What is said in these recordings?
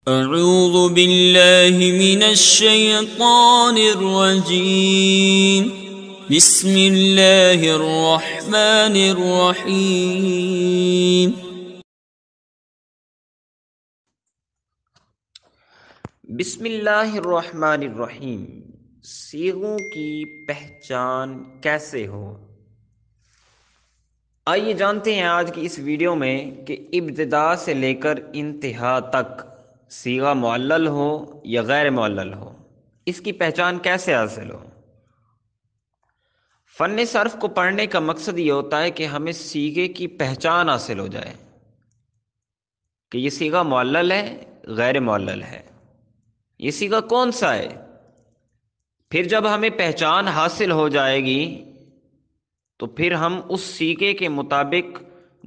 اعوذ باللہ من الشیطان الرجیم بسم اللہ الرحمن الرحیم بسم اللہ الرحمن الرحیم۔ صیغوں کی پہچان کیسے ہو؟ آئیے جانتے ہیں آج کی اس ویڈیو میں کہ ابتدا سے لے کر انتہا تک صیغہ معلل ہو یا غیر معلل ہو، اس کی پہچان کیسے حاصل ہو۔ فن صرف کو پڑھنے کا مقصد یہ ہوتا ہے کہ ہمیں صیغے کی پہچان حاصل ہو جائے کہ یہ صیغہ معلل ہے، غیر معلل ہے، یہ صیغہ کون سا ہے۔ پھر جب ہمیں پہچان حاصل ہو جائے گی تو پھر ہم اس صیغے کے مطابق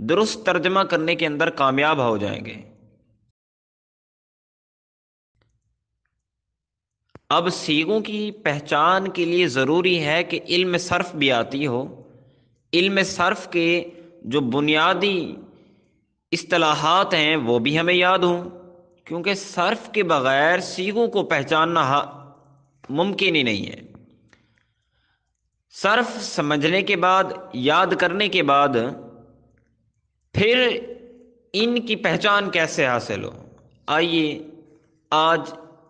درست ترجمہ کرنے کے اندر کامیاب ہو جائیں گے۔ اب صیغوں کی پہچان کے لیے ضروری ہے کہ علم صرف بھی آتی ہو، علم صرف کے جو بنیادی اصطلاحات ہیں وہ بھی ہمیں یاد ہوں، کیونکہ صرف کے بغیر صیغوں کو پہچاننا ممکن ہی نہیں ہے۔ صرف سمجھنے کے بعد، یاد کرنے کے بعد پھر ان کی پہچان کیسے حاصل ہو، آئیے آج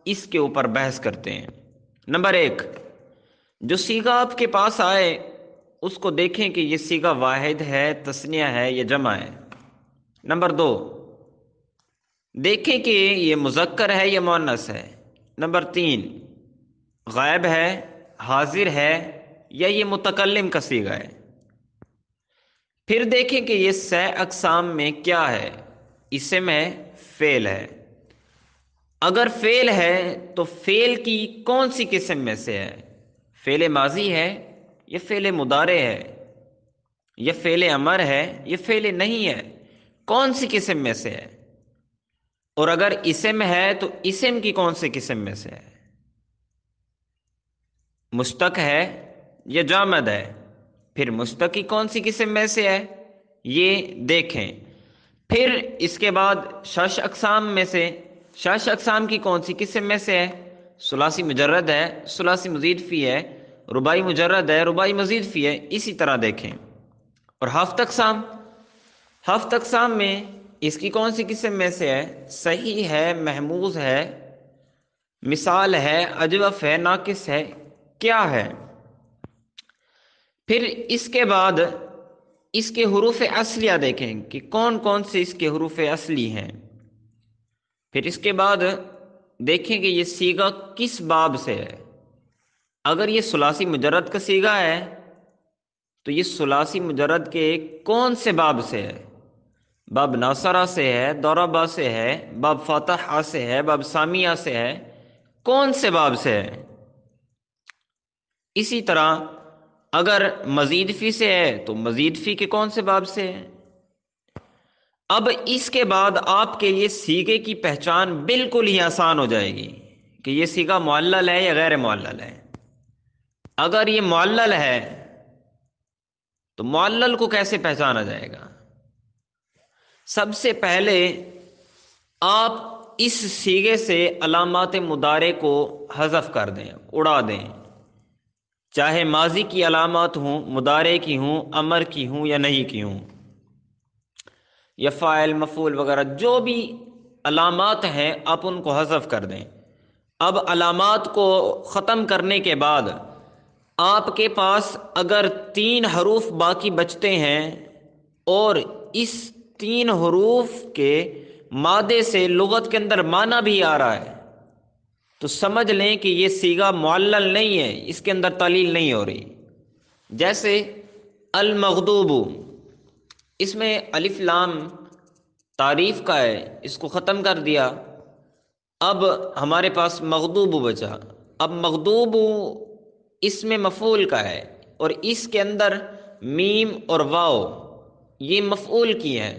اس کے اوپر بحث کرتے ہیں۔ نمبر 1، جو صیغہ آپ کے پاس آئے اس کو دیکھیں کہ یہ صیغہ واحد ہے، تثنیہ ہے یا جمع ہے۔ نمبر 2، دیکھیں کہ یہ مذکر ہے یا مؤنث ہے۔ نمبر 3، غائب ہے، حاضر ہے یا یہ متکلم کا صیغہ ہے۔ پھر دیکھیں کہ یہ 6 اقسام میں کیا ہے، اسم ہے، فعل ہے۔ اگر فعل ہے تو فعل کی کون سی قسم میں سے ہے، فعل ماضی ہے یا فعل مضارع ہے یا فعل امر ہے یا فعل نہیں ہے، کون سی قسم میں سے ہے۔ اور اگر اسم ہے تو اسم کی کون سی قسم میں سے ہے، مشتق ہے یا جامد ہے، پھر مشتق کی کون سی قسم میں سے ہے یہ دیکھیں۔ پھر اس کے بعد 6 اقسام میں سے 6 اقسام کی کون سی قسم میں سے ہے، ثلاثی مجرد ہے، ثلاثی مزید فی ہے، رباعی مجرد ہے، رباعی مزید فی ہے، اسی طرح دیکھیں۔ اور 7 اقسام میں اس کی کون سی قسم میں سے ہے، صحیح ہے، محموز ہے، مثال ہے، اجوف ہے، ناقص ہے، کیا ہے۔ پھر اس کے بعد اس کے حروف اصلیہ دیکھیں کہ کون کون سے اس کے حروف اصلی ہیں۔ پھر اس کے بعد دیکھیں کہ یہ صیغہ کس باب سے ہے۔ اگر یہ ثلاثی مجرد کا صیغہ ہے تو یہ ثلاثی مجرد کے کون سے باب سے ہے، باب ناصرہ سے ہے، ضربہ سے ہے، باب فتحہ سے ہے، باب سامیہ سے ہے، کون سے باب سے ہے۔ اسی طرح اگر مزید فی سے ہے تو مزید فی کے کون سے باب سے ہے۔ اب اس کے بعد آپ کے لیے صیغے کی پہچان بالکل ہی آسان ہو جائے گی کہ یہ صیغہ معلل ہے یا غیر معلل ہے۔ اگر یہ معلل ہے تو معلل کو کیسے پہچانا جائے گا؟ سب سے پہلے آپ اس صیغے سے علامات مضارع کو حذف کر دیں، اڑا دیں، چاہے ماضی کی علامات ہوں، مضارع کی ہوں، امر کی ہوں یا نہیں کی ہوں، یا فاعل، مفعول وغیرہ جو بھی علامات ہیں آپ ان کو حذف کر دیں۔ اب علامات کو ختم کرنے کے بعد آپ کے پاس اگر 3 حروف باقی بچتے ہیں اور اس 3 حروف کے مادے سے لغت کے اندر معنی بھی آ رہا ہے تو سمجھ لیں کہ یہ صیغہ معلل نہیں ہے، اس کے اندر تعلیل نہیں ہو رہی۔ جیسے المغضوب، اس میں الف لام تعریف کا ہے، اس کو ختم کر دیا، اب ہمارے پاس مغضوب بچا۔ اب مغضوب اس میں مفعول کا ہے اور اس کے اندر میم اور واو یہ مفعول کی ہیں،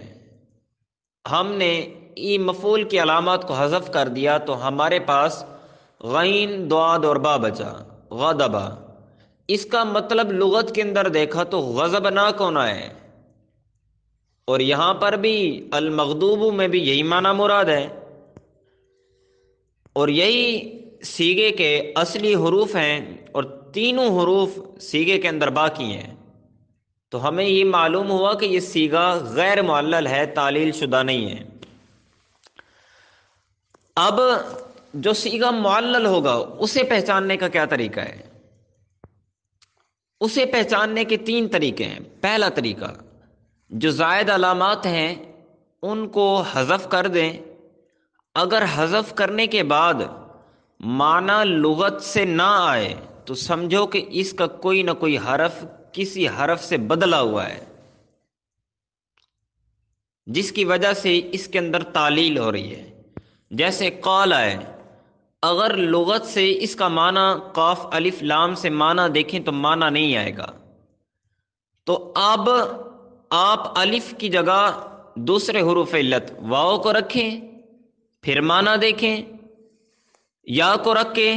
ہم نے یہ مفعول کی علامات کو حذف کر دیا تو ہمارے پاس غین، ضاد اور با بچا، غضبا۔ اس کا مطلب لغت کے اندر دیکھا تو غضبناک ہونا ہے، اور یہاں پر بھی المغضوب میں بھی یہی معنی مراد ہے۔ اور یہی سیغے کے اصلی حروف ہیں، اور تینوں حروف سیغے کے اندر باقی ہیں، تو ہمیں یہ معلوم ہوا کہ یہ سیغہ غیر معلل ہے، تعلیل شدہ نہیں ہے۔ اب جو سیغہ معلل ہوگا اسے پہچاننے کا کیا طریقہ ہے؟ اسے پہچاننے کے تین طریقے ہیں۔ پہلا طریقہ، جو زائد علامات ہیں ان کو حذف کر دیں۔ اگر حذف کرنے کے بعد معنی لغت سے نہ آئے تو سمجھو کہ اس کا کوئی نہ کوئی حرف کسی حرف سے بدلا ہوا ہے، جس کی وجہ سے اس کے اندر تعلیل ہو رہی ہے۔ جیسے قال ہے، اگر لغت سے اس کا معنی قاف الف لام سے معنی دیکھیں تو معنی نہیں آئے گا، تو اب آپ الف کی جگہ دوسرے حروف علت واو کو رکھیں، پھر معنی دیکھیں، یا کو رکھ کے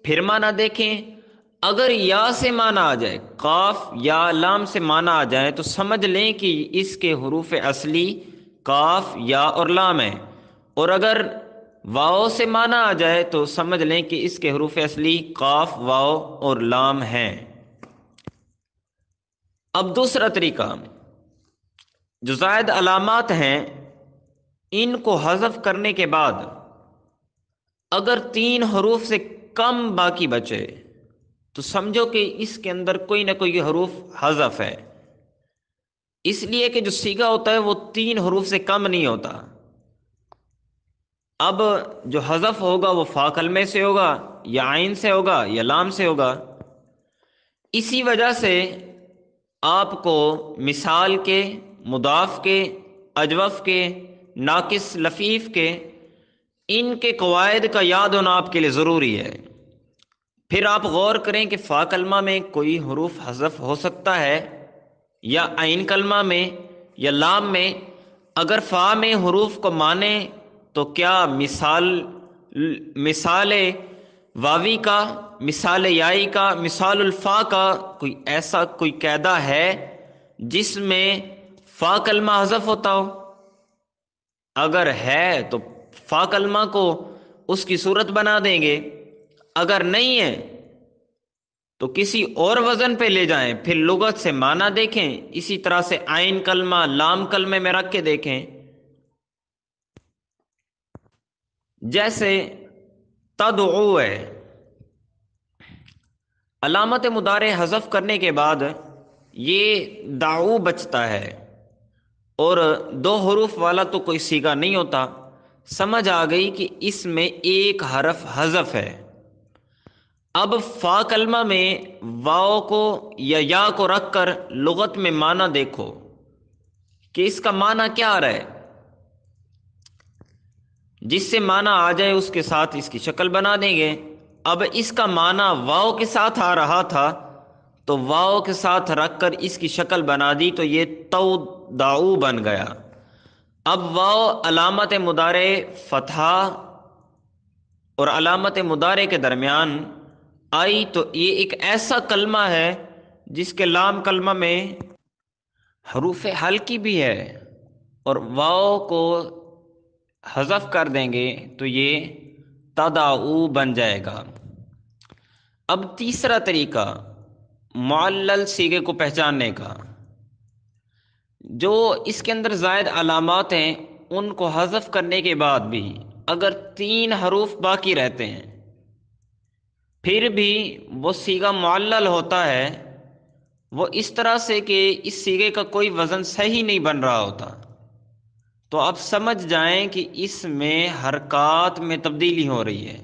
پھر معنی دیکھیں۔ اگر یا سے معنی آ جائے، قاف یا لام سے معنی آ جائے، تو سمجھ لیں کہ اس کے حروف اصلی قاف یا اور لام ہے، اور اگر واو سے معنی آ جائے تو سمجھ لیں کہ اس کے حروف اصلی قاف، واو اور لام ہیں۔ اب دوسرا طریقہ، جو زائد علامات ہیں ان کو حذف کرنے کے بعد اگر تین حروف سے کم باقی بچے تو سمجھو کہ اس کے اندر کوئی نہ کوئی حروف حذف ہے، اس لیے کہ جو سیغہ ہوتا ہے وہ تین حروف سے کم نہیں ہوتا۔ اب جو حذف ہوگا وہ فا کلمے سے ہوگا، یا عین سے ہوگا، یا لام سے ہوگا۔ اسی وجہ سے آپ کو مثال کے، مضاف کے، اجوف کے، ناقص لفیف کے، ان کے قواعد کا یاد ہونا آپ کے لیے ضروری ہے۔ پھر آپ غور کریں کہ فا کلمہ میں کوئی حروف حذف ہو سکتا ہے، یا عین کلمہ میں، یا لام میں۔ اگر فا میں حروف کو مانے تو کیا مثال واوی کا، مثال یائی کا، مثال الفا کا کوئی ایسا کوئی قاعدہ ہے جس میں فا کلمہ حذف ہوتا ہو؟ اگر ہے تو فا کلمہ کو اس کی صورت بنا دیں گے، اگر نہیں ہے تو کسی اور وزن پہ لے جائیں، پھر لغت سے معنی دیکھیں، اسی طرح سے عین کلمہ لام کلمے میں رکھ کے دیکھیں۔ جیسے تدعو ہے، علامت مضارع حذف کرنے کے بعد یہ دعو بچتا ہے، اور دو حروف والا تو کوئی سیغہ نہیں ہوتا۔ سمجھ آ گئی کہ اس میں ایک حرف حذف ہے۔ اب فا کلمہ میں واو کو یا کو رکھ کر لغت میں معنی دیکھو کہ اس کا معنی کیا آ رہا ہے۔ جس سے معنی آ جائے اس کے ساتھ اس کی شکل بنا دیں گے۔ اب اس کا معنی واو کے ساتھ آ رہا تھا تو واو کے ساتھ رکھ کر اس کی شکل بنا دی تو یہ تودعو بن گیا۔ اب واو علامت مضارع فتحہ اور علامت مضارع کے درمیان آئی تو یہ ایک ایسا کلمہ ہے جس کے لام کلمہ میں حروف حلقی بھی ہے، اور واو کو حذف کر دیں گے تو یہ تدعو بن جائے گا۔ اب تیسرا طریقہ معلل صیغے کو پہچاننے کا، جو اس کے اندر زائد علامات ہیں ان کو حذف کرنے کے بعد بھی اگر تین حروف باقی رہتے ہیں پھر بھی وہ صیغہ معلل ہوتا ہے، وہ اس طرح سے کہ اس صیغے کا کوئی وزن صحیح نہیں بن رہا ہوتا، تو آپ سمجھ جائیں کہ اس میں حرکات میں تبدیلی ہو رہی ہے۔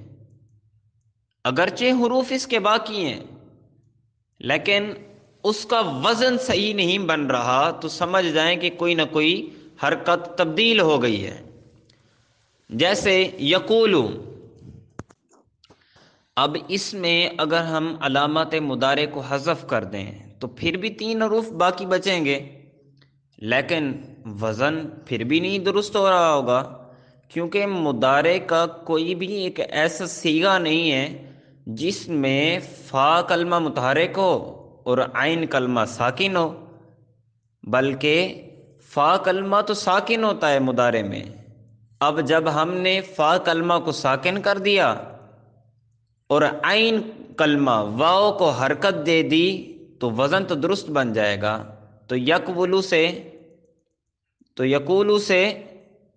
اگرچہ حروف اس کے باقی ہیں لیکن اس کا وزن صحیح نہیں بن رہا، تو سمجھ جائیں کہ کوئی نہ کوئی حرکت تبدیل ہو گئی ہے۔ جیسے یقولو، اب اس میں اگر ہم علامت مضارع کو حذف کر دیں تو پھر بھی تین حروف باقی بچیں گے، لیکن وزن پھر بھی نہیں درست ہو رہا ہوگا، کیونکہ مضارع کا کوئی بھی ایک ایسا صیغہ نہیں ہے جس میں فا کلمہ متحرک ہو اور عین کلمہ ساکن ہو، بلکہ فا کلمہ تو ساکن ہوتا ہے مضارع میں، اب جب ہم نے فا کلمہ کو ساکن کر دیا اور عین کلمہ واؤ کو حرکت دے دی تو وزن تو درست بن جائے گا۔ تو یکولو سے یکولو سے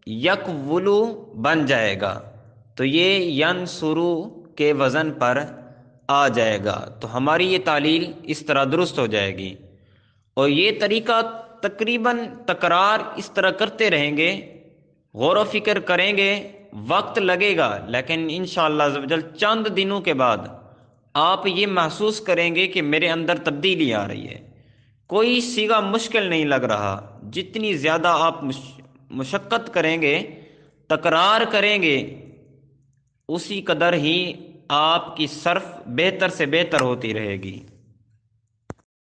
یکولو بن جائے گا، تو یہ ینصرو کے وزن پر آ جائے گا۔ تو ہماری یہ تعلیل اس طرح درست ہو جائے گی، اور یہ طریقہ تقریباً تکرار اس طرح کرتے رہیں گے، غور و فکر کریں گے، وقت لگے گا، لیکن انشاءاللہ عز و جل چند دنوں کے بعد آپ یہ محسوس کریں گے کہ میرے اندر تبدیلی آ رہی ہے۔ کوئی صیغہ مشکل نہیں لگ رہا، جتنی زیادہ آپ مشقت کریں گے، تکرار کریں گے، اسی قدر ہی آپ کی صرف بہتر سے بہتر ہوتی رہے گی۔